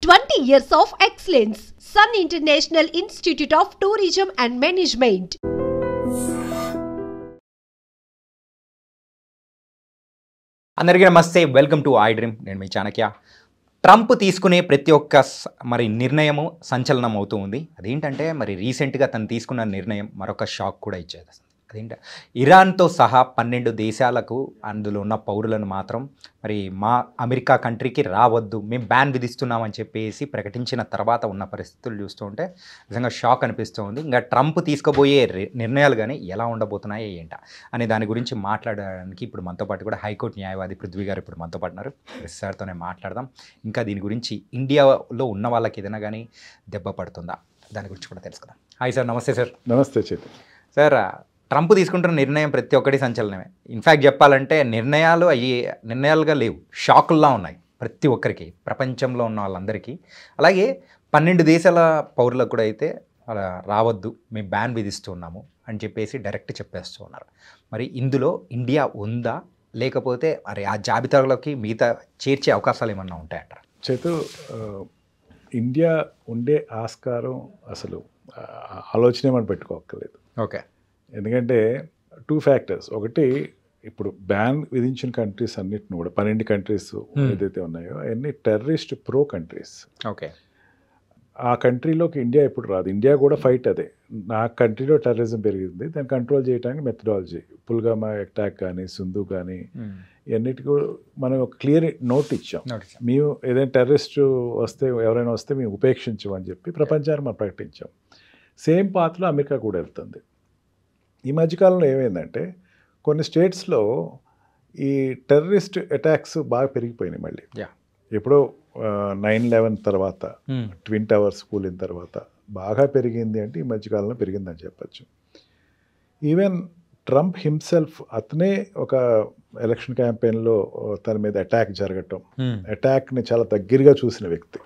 20 years of excellence. Sun International Institute of Tourism and Management. అందరికీ నమస్తే, welcome to I dream. నేను మీ Chanakya. Trump తీసుకునే ప్రతి ఒక్క నిర్ణయము సంచలనం అవుతూ ఉంది. అదేంటంటే రీసెంట్గా తను తీసుకున్న నిర్ణయం మరొక షాక్ కూడా ఇచ్చేది. అదేంట ఇరాన్తో సహా 12 దేశాలకు అందులో ఉన్న పౌరులను మాత్రం మా అమెరికా కంట్రీకి రావద్దు, మేము బ్యాన్ విధిస్తున్నామని చెప్పేసి ప్రకటించిన తర్వాత ఉన్న పరిస్థితులు చూస్తూ ఉంటే నిజంగా షాక్ అనిపిస్తూ ఉంది. ఇంకా ట్రంప్ తీసుకోబోయే నిర్ణయాలు కానీ ఎలా ఉండబోతున్నాయి ఏంట అనే దాని గురించి మాట్లాడడానికి ఇప్పుడు మనతో పాటు కూడా హైకోర్టు న్యాయవాది పృథ్వీ గారు ఇప్పుడు మనతో పాటు ఉన్నారు. సార్తోనే మాట్లాడదాం. ఇంకా దీని గురించి ఇండియాలో ఉన్న వాళ్ళకి ఏదైనా కానీ దెబ్బ పడుతుందా, దాని గురించి కూడా తెలుసుకుందాం. Hi sir. నమస్తే సార్. నమస్తే చేతి. సార్, ట్రంప్ తీసుకుంటున్న నిర్ణయం ప్రతి ఒక్కటి సంచలనమే. ఇన్ఫ్యాక్ట్ చెప్పాలంటే నిర్ణయాలుగా లేవు, షాకుల్లా ఉన్నాయి ప్రతి ఒక్కరికి, ప్రపంచంలో ఉన్న వాళ్ళందరికీ. అలాగే 12 దేశాల పౌరులకు కూడా అయితే రావద్దు, మేము బ్యాన్ విధిస్తున్నాము అని చెప్పేసి డైరెక్ట్ చెప్పేస్తూ ఉన్నారు. ఇందులో ఇండియా ఉందా, లేకపోతే ఆ జాబితాలోకి మిగతా చేర్చే అవకాశాలు ఏమన్నా ఉంటాయంటారా? చేతు, ఇండియా ఉండే ఆస్కారం అసలు ఆలోచనే మనం పెట్టుకోక్కర్లేదు. ఓకే. ఎందుకంటే 2 ఫ్యాక్టర్స్. ఒకటి, ఇప్పుడు బ్యాన్ విధించిన కంట్రీస్ అన్నిటిని కూడా 12 కంట్రీస్ ఏదైతే ఉన్నాయో అవన్నీ టెర్రరిస్ట్ ప్రో కంట్రీస్. ఓకే. ఆ కంట్రీలోకి ఇండియా ఎప్పుడు రాదు. ఇండియా కూడా ఫైట్ అదే. నా కంట్రీలో టెర్రరిజం పెరిగింది, దాన్ని కంట్రోల్ చేయడానికి మెథడాలజీ, పుల్వామా అటాక్ కానీ, సింధు కానీ, ఇవన్నిటికీ కూడా మనం ఒక క్లియర్ నోట్ ఇచ్చాం. మేము ఏదైనా టెర్రరిస్ట్ ఎవరైనా వస్తే మేము ఉపేక్షించమని చెప్పి ప్రపంచాన్ని మనం ప్రకటించాం. సేమ్ పాత్రలో అమెరికా కూడా వెళ్తుంది. ఈ మధ్యకాలంలో ఏమైందంటే కొన్ని స్టేట్స్లో ఈ టెర్రరిస్ట్ అటాక్స్ బాగా పెరిగిపోయినాయి. మళ్ళీ ఎప్పుడో 9/11 తర్వాత, ట్విన్ టవర్స్ కూలిన తర్వాత బాగా పెరిగింది. అంటే ఈ మధ్యకాలంలో పెరిగిందని చెప్పచ్చు. ఈవెన్ ట్రంప్ హిమ్సెల్ఫ్, అతనే ఒక ఎలక్షన్ క్యాంపెయిన్లో తన మీద అటాక్ జరగటం, అటాక్ని చాలా దగ్గరగా చూసిన వ్యక్తి.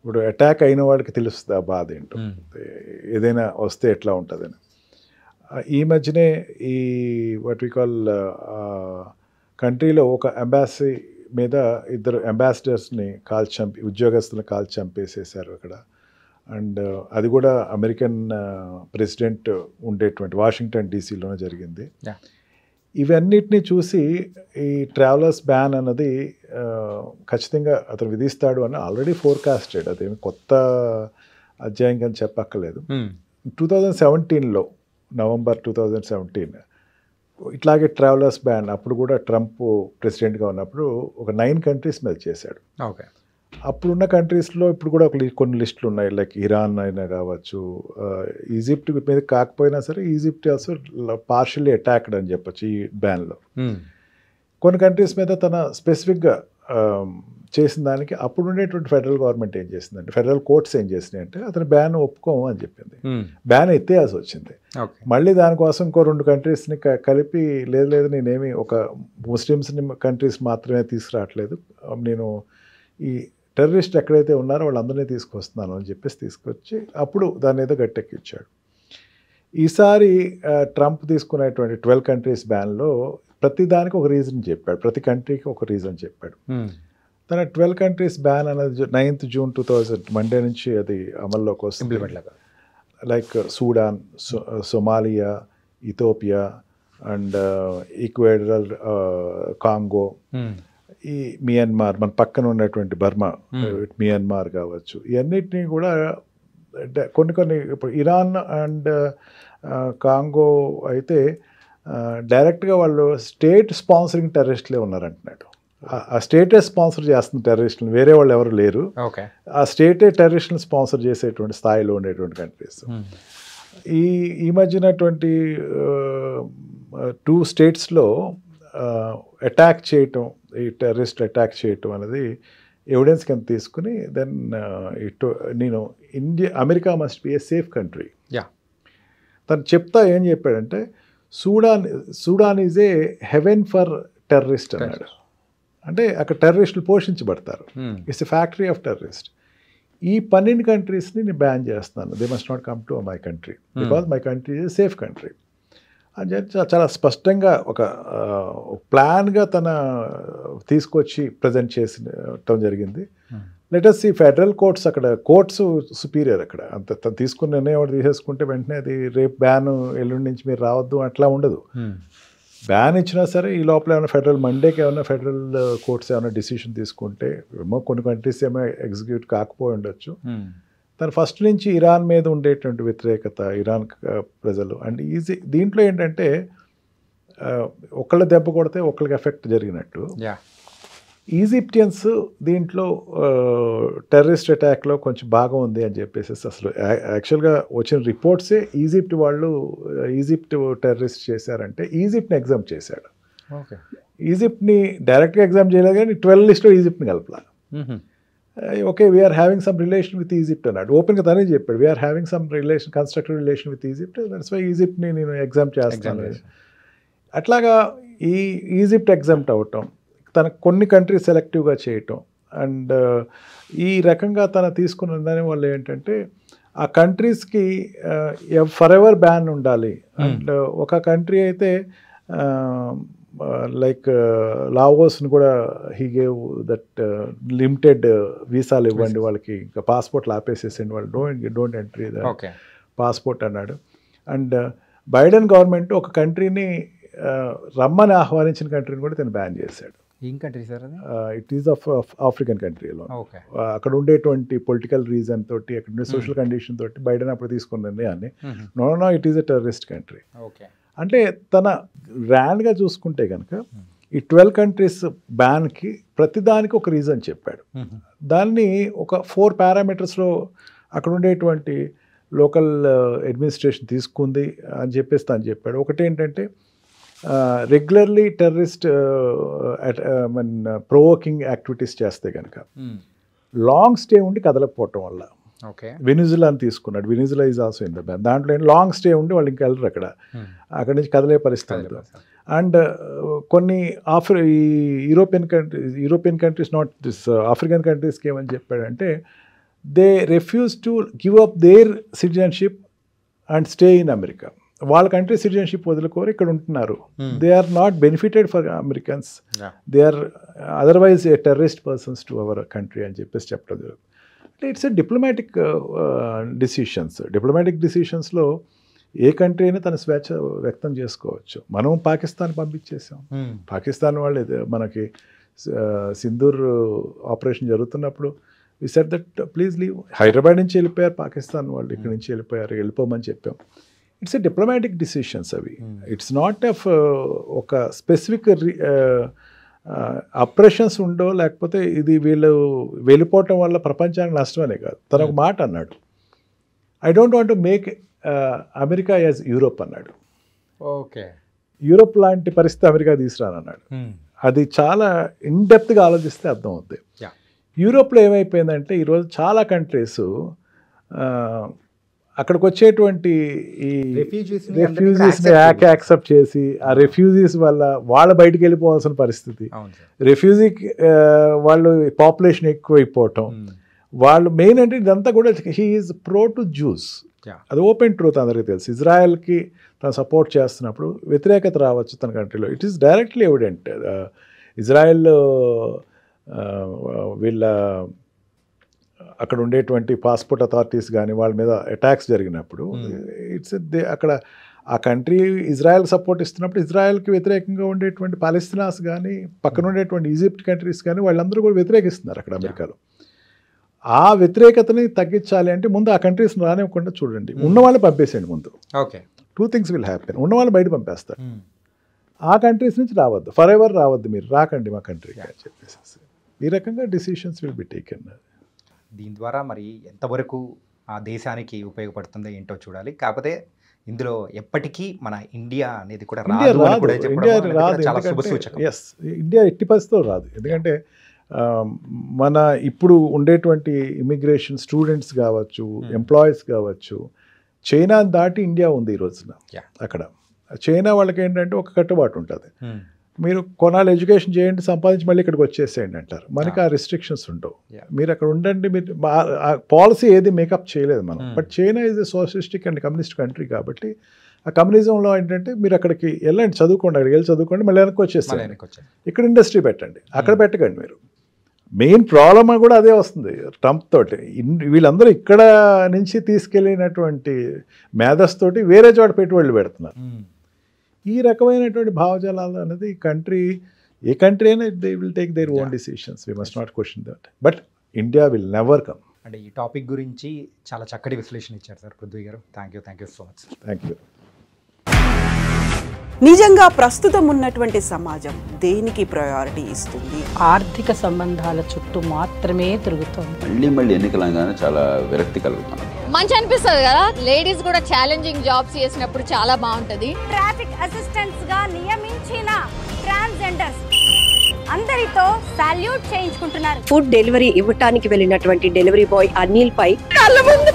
ఇప్పుడు అటాక్ అయిన వాడికి తెలుస్తుంది ఆ బాధ ఏంటో, ఏదైనా వస్తే ఎట్లా ఉంటుందని. ఈ మధ్యనే ఈ వాట్ వి కాల్ కంట్రీలో ఒక ఎంబాసీ మీద 2 అంబాసిడర్స్ని ఉద్యోగస్తులను కాల్చి చంపేసేసారు అక్కడ. అండ్ అది కూడా అమెరికన్ ప్రెసిడెంట్ ఉండేటువంటి వాషింగ్టన్ డీసీలోనే జరిగింది. ఇవన్నిటిని చూసి ఈ ట్రావెలర్స్ బ్యాన్ అన్నది ఖచ్చితంగా అతను విధిస్తాడు అని ఆల్రెడీ ఫోర్కాస్టెడ్. అదేమి కొత్త అధ్యాయం అని చెప్పక్కర్లేదు. 2017లో నవంబర్ 2017 ఇట్లాగే ట్రావెలర్స్ బ్యాన్ అప్పుడు కూడా ట్రంప్ ప్రెసిడెంట్గా ఉన్నప్పుడు ఒక 9 కంట్రీస్ మీద చేశాడు. ఓకే. అప్పుడున్న కంట్రీస్లో ఇప్పుడు కూడా కొన్ని లిస్టులు ఉన్నాయి. లైక్ ఇరాన్ అయినా కావచ్చు, ఈజిప్ట్ మీద కాకపోయినా సరే ఈజిప్ట్ ఆల్సో పార్షియల్లీ అటాక్డ్ అని చెప్పచ్చు ఈ బ్యాన్లో. కొన్ని కంట్రీస్ మీద తన స్పెసిఫిక్గా చేసిన దానికి అప్పుడు ఉండేటువంటి ఫెడరల్ గవర్నమెంట్ ఏం చేసిందంటే, ఫెడరల్ కోర్ట్స్ ఏం చేసినాయి అంటే అతను బ్యాన్ ఒప్పుకోము అని చెప్పింది. బ్యాన్ ఎత్తేయాల్సి వచ్చింది. మళ్ళీ దానికోసం ఇంకో 2 కంట్రీస్ని కలిపి లేదు నేనేమి ఒక ముస్లిమ్స్ని కంట్రీస్ మాత్రమే తీసుకురావట్లేదు, నేను ఈ టెర్రరిస్ట్ ఎక్కడైతే ఉన్నారో వాళ్ళందరినీ తీసుకొస్తున్నాను అని చెప్పేసి తీసుకొచ్చి అప్పుడు దాన్ని ఏదో గట్టెక్కిచ్చాడు. ఈసారి ట్రంప్ తీసుకునేటువంటి 12 కంట్రీస్ బ్యాన్లో ప్రతి దానికి ఒక రీజన్ చెప్పాడు, ప్రతి కంట్రీకి ఒక రీజన్ చెప్పాడు. తన 12 కంట్రీస్ బ్యాన్ అనేది 9th June 2000 మండే నుంచి అది అమల్లోకి వస్తుంది. Like Sudan, Somalia, Ethiopia and equatorial Congo, ఈ మియన్మార్, మన పక్కన ఉన్నటువంటి బర్మా, మియన్మార్ కావచ్చు, ఇవన్నిటినీ కూడా కొన్ని ఇప్పుడు ఇరాన్ అండ్ కాంగో అయితే డైరెక్ట్గా వాళ్ళు స్టేట్ స్పాన్సరింగ్ టెర్రరిస్టులే ఉన్నారంటున్నాడు. ఆ స్టేటే స్పాన్సర్ చేస్తున్న టెర్రరిస్టులు, వేరే వాళ్ళు ఎవరు లేరు. ఆ స్టేటే టెర్రరిస్టులను స్పాన్సర్ చేసేటువంటి స్థాయిలో ఉండేటువంటి కంట్రీస్. ఈ మధ్యనటువంటి 2 స్టేట్స్లో అటాక్ చేయటం, ఈ టెర్రరిస్ట్ అటాక్ చేయటం అనేది ఎవిడెన్స్ కింద తీసుకుని then America must be a safe country. తను చెప్తా ఏం చెప్పాడంటే, Sudan is a haven for terrorist అన్నాడు. అంటే అక్కడ టెర్రరిస్టులు పోషించబడతారు. It's a factory of terrorist. ఈ 12 కంట్రీస్ని నేను బ్యాన్ చేస్తున్నాను. They must not come to my country because my country is a safe country అని చెప్పి చాలా స్పష్టంగా ఒక ప్లాన్గా తన తీసుకొచ్చి ప్రజెంట్ చేసటం జరిగింది. లెటస్ ఈ ఫెడరల్ కోర్ట్స్ అక్కడ కోర్ట్స్ సుపీరియర్ అక్కడ అంత తీసుకున్న నిర్ణయం ఒకటి తీసేసుకుంటే వెంటనే అది రేపు బ్యాన్ ఎల్లుండి నుంచి మీరు రావద్దు అట్లా ఉండదు. బ్యాన్ ఇచ్చినా సరే ఈ లోపల ఏమైనా ఫెడరల్ మండేకి ఏమైనా ఫెడరల్ కోర్ట్స్ ఏమైనా డిసిషన్ తీసుకుంటే ఏమో కొన్ని కంట్రీస్ ఏమో ఎగ్జిక్యూట్ కాకపోయి ఉండొచ్చు. తను ఫస్ట్ నుంచి ఇరాన్ మీద ఉండేటువంటి వ్యతిరేకత, ఇరాన్ ప్రజలు అండ్ దీంట్లో ఏంటంటే ఒకళ్ళ దెబ్బ కొడితే ఒకళ్ళకి ఎఫెక్ట్ జరిగినట్టు ఈజిప్టియన్స్ దీంట్లో టెర్రరిస్ట్ అటాక్లో కొంచెం బాగా ఉంది అని చెప్పేసి అసలు యాక్చువల్గా వచ్చిన రిపోర్ట్సే ఈజిప్ట్ టెర్రరిస్ట్ చేశారంటే ఈజిప్ట్ని ఎగ్జామ్ చేశాడు. ఈజిప్ట్ని డైరెక్ట్గా ఎగ్జామ్ చేయలేదు కానీ 12 లిస్ట్లో ఈజిప్ట్ని కలపలా. Okay we are having some relation with Egypt అన్నాడు. ఓపెన్గా తనే చెప్పాడు we are having some relation constructive relation with Egypt, that's why ఈజిప్ట్ని నేను ఎగ్జామ్ చేస్తాను. అట్లాగా ఈ ఈజిప్ట్ ఎగ్జామ్ట్ అవటం, తన కొన్ని కంట్రీస్ సెలెక్టివ్గా చేయటం అండ్ ఈ రకంగా తన తీసుకున్న నిర్ణయం వల్ల ఏంటంటే ఆ కంట్రీస్కి ఫర్ ఎవర్ బ్యాన్ ఉండాలి. అండ్ ఒక కంట్రీ అయితే లైక్ లావోస్ని కూడా హీ గేవ్ దట్ లిమిటెడ్ వీసాలు ఇవ్వండి వాళ్ళకి, ఇంకా పాస్పోర్ట్లు ఆపేసేసండి వాళ్ళు, డోంట్ ఎంట్రీ ద పాస్పోర్ట్ అన్నాడు. అండ్ బైడెన్ గవర్నమెంట్ ఒక కంట్రీని రమ్మని ఆహ్వానించిన కంట్రీని కూడా తను బ్యాన్ చేశాడు. ఏం కంట్రీ సార్ అది? ఇట్ ఈస్ ఆఫ్ ఆఫ్రికన్ కంట్రీలో. అక్కడ ఉండేటువంటి పొలిటికల్ రీజన్ తోటి, అక్కడ ఉండే సోషల్ కండిషన్ తోటి బైడెన్ అప్పుడు తీసుకున్న నిర్ణయాన్ని no it is a terrorist country అంటే తన ర్యాండ్గా చూసుకుంటే కనుక ఈ 12 కంట్రీస్ బ్యాన్కి ప్రతిదానికి ఒక రీజన్ చెప్పాడు. దాన్ని ఒక 4 పారామీటర్స్లో అక్కడ ఉండేటువంటి లోకల్ అడ్మినిస్ట్రేషన్ తీసుకుంది అని చెప్పేసి తను చెప్పాడు. ఒకటి ఏంటంటే రెగ్యులర్లీ టెర్రరిస్ట్ ప్రొవోకింగ్ యాక్టివిటీస్ చేస్తే కనుక లాంగ్ స్టే ఉండి కదలకపోవటం వల్ల, వెనిజులా అని తీసుకున్నాడు, Venezuela is also in the ban, దాంట్లో లాంగ్ స్టే ఉండి వాళ్ళు ఇంకా వెళ్ళరు అక్కడ నుంచి కదలే పరిస్థితి. అండ్ కొన్ని ఈ European countries not this African కంట్రీస్కి ఏమని చెప్పాడంటే they refuse to give up their citizenship and stay in America. వాళ్ళ కంట్రీ సిటిజన్షిప్ వదులుకోరు, ఇక్కడ ఉంటున్నారు. They are not benefited for Americans, they are otherwise a terrorist persons to our country అని చెప్పేసి చెప్పడం జరుగుతుంది. అంటే ఇట్స్ ఎ డిప్లొమాటిక్ డిసిషన్స్లో ఏ కంట్రీ అయినా తన స్వేచ్ఛ వ్యక్తం చేసుకోవచ్చు. మనం పాకిస్తాన్ పంపించేసాం. పాకిస్తాన్ వాళ్ళు మనకి సింధూర్ ఆపరేషన్ జరుగుతున్నప్పుడు we said that please leave, Hyderabad నుంచి వెళ్ళిపోయారు పాకిస్తాన్ వాళ్ళు, ఇక్కడి నుంచి వెళ్ళిపోమని చెప్పాం. ఇట్స్ ఎ డిప్లొమాటిక్ డిసిషన్స్ అవి. ఇట్స్ నాట్ ఎఫ్ ఒక స్పెసిఫిక్ అప్రెషన్స్ ఉండో లేకపోతే ఇది వీళ్ళు వెళ్ళిపోవటం వల్ల ప్రపంచానికి నష్టమనే కాదు. తను ఒక మాట అన్నాడు, I don't want to make America as Europe అన్నాడు. ఓకే, యూరోప్ లాంటి పరిస్థితి అమెరికా తీసుకురానన్నాడు. అది చాలా ఇన్డెప్త్గా ఆలోచిస్తే అర్థం అవుతుంది. యూరోప్లో ఏమైపోయిందంటే ఈరోజు చాలా కంట్రీస్ అక్కడికి వచ్చేటువంటి ఈ రెఫ్యూజీస్ని యాక్సెప్ట్ చేసి ఆ రెఫ్యూజీస్ వల్ల వాళ్ళ బయటికి వెళ్ళిపోవాల్సిన పరిస్థితి, రెఫ్యూజీ వాళ్ళు పాపులేషన్ ఎక్కువైపోవటం, వాళ్ళు మెయిన్ అంటే ఇదంతా కూడా he is pro to juice. అది ఓపెన్ ట్రూత్, అందరికీ తెలుసు. ఇజ్రాయెల్కి తను సపోర్ట్ చేస్తున్నప్పుడు వ్యతిరేకత రావచ్చు తన కంట్రీలో, it is directly evident. Israel వీళ్ళ అక్కడ ఉండేటువంటి పాస్పోర్ట్ అథారిటీస్ కానీ వాళ్ళ మీద అటాక్స్ జరిగినప్పుడు ఇట్స్ అక్కడ ఆ కంట్రీ ఇజ్రాయెల్ సపోర్ట్ ఇస్తున్నప్పుడు ఇజ్రాయెల్కి వ్యతిరేకంగా ఉండేటువంటి పాలస్తీనాస్ కానీ పక్కన ఉండేటువంటి ఈజిప్ట్ కంట్రీస్ కానీ వాళ్ళందరూ కూడా వ్యతిరేకిస్తున్నారు అక్కడ అమెరికాలో. ఆ వ్యతిరేకతని తగ్గించాలి అంటే ముందు ఆ కంట్రీస్ రానివ్వకుండా చూడండి, ఉన్న వాళ్ళు పంపేసేయండి ముందు. Okay, 2 things will happen. ఉన్న వాళ్ళు బయట పంపేస్తారు, ఆ కంట్రీస్ నుంచి రావద్దు, ఫర్ ఎవర్ రావద్దు, మీరు రాకండి మా కంట్రీకి అని చెప్పేసి ఈ రకంగా డిసిషన్స్ విల్ బి టేకెన్. దీని ద్వారా మరి ఎంతవరకు ఆ దేశానికి ఉపయోగపడుతుందో ఏంటో చూడాలి. కాకపోతే ఇందులో ఎప్పటికీ మన ఇండియా అనేది కూడా ఇండియా ఎట్టి పరిస్థితిలో రాదు. ఎందుకంటే మన ఇప్పుడు ఉండేటువంటి ఇమిగ్రేషన్ స్టూడెంట్స్ కావచ్చు, ఎంప్లాయీస్ కావచ్చు, చైనా దాటి ఇండియా ఉంది ఈ రోజున. అక్కడ చైనా వాళ్ళకి ఏంటంటే ఒక కట్టుబాటు ఉంటుంది, మీరు కొనాలి ఎడ్యుకేషన్ చేయండి సంపాదించి మళ్ళీ ఇక్కడికి వచ్చేసేయండి అంటారు. మనకి ఆ రిస్ట్రిక్షన్స్ ఉండవు, మీరు అక్కడ ఉండండి. మీరు పాలసీ ఏది మేకప్ చేయలేదు మనం. But China is a socialistic and communist country కాబట్టి ఆ కమ్యూనిజంలో ఏంటంటే మీరు అక్కడికి వెళ్ళండి, చదువుకోండి, అక్కడికి వెళ్ళి చదువుకోండి, మళ్ళీ వెనక్కి వచ్చేసేయండి, ఇక్కడ ఇండస్ట్రీ పెట్టండి, అక్కడ పెట్టకండి మీరు. మెయిన్ ప్రాబ్లమ్ కూడా అదే వస్తుంది ట్రంప్ తోటి. వీళ్ళందరూ ఇక్కడ నుంచి తీసుకెళ్ళినటువంటి మేధస్తోటి వేరే చోట పెట్టుబడులు పెడుతున్నారు. ఈ రకమైనటువంటి భావజాలాలు అనేది కంట్రీ, ఏ కంట్రీ అయినా they will take their own decisions. We must not question that. But India will never come. అంటే ఈ టాపిక్ గురించి చాలా చక్కటి విశ్లేషణ ఇచ్చారు సార్ పృథ్వీ గారు. Thank you so much. Thank you. నిజంగా ప్రస్తుతం ఉన్నటువంటి సమాజం దేనికి ప్రయారిటీ ఇస్తుంది? ఆర్థిక సంబంధాల చుట్టూ మాత్రమే తిరుగుతుంది. మళ్ళీ ఎన్నికలంగానే చాలా విరక్తి కలుగుతాం. మంచి అనిపిస్తుంది కదా, లేడీస్ కూడా ఛాలెంజింగ్ జాబ్స్ చేసినప్పుడు చాలా బాగుంటది. ట్రాఫిక్ అసిస్టెంట్స్ గా నియమించిన ట్రాన్స్జెండర్స్ అందరితో సాల్యూట్ చేయించుకుంటున్నారు. ఫుడ్ డెలివరీ ఇవ్వటానికి వెళ్ళినటువంటి డెలివరీ బాయ్ అనిల్ పై కళ్ళ ముందు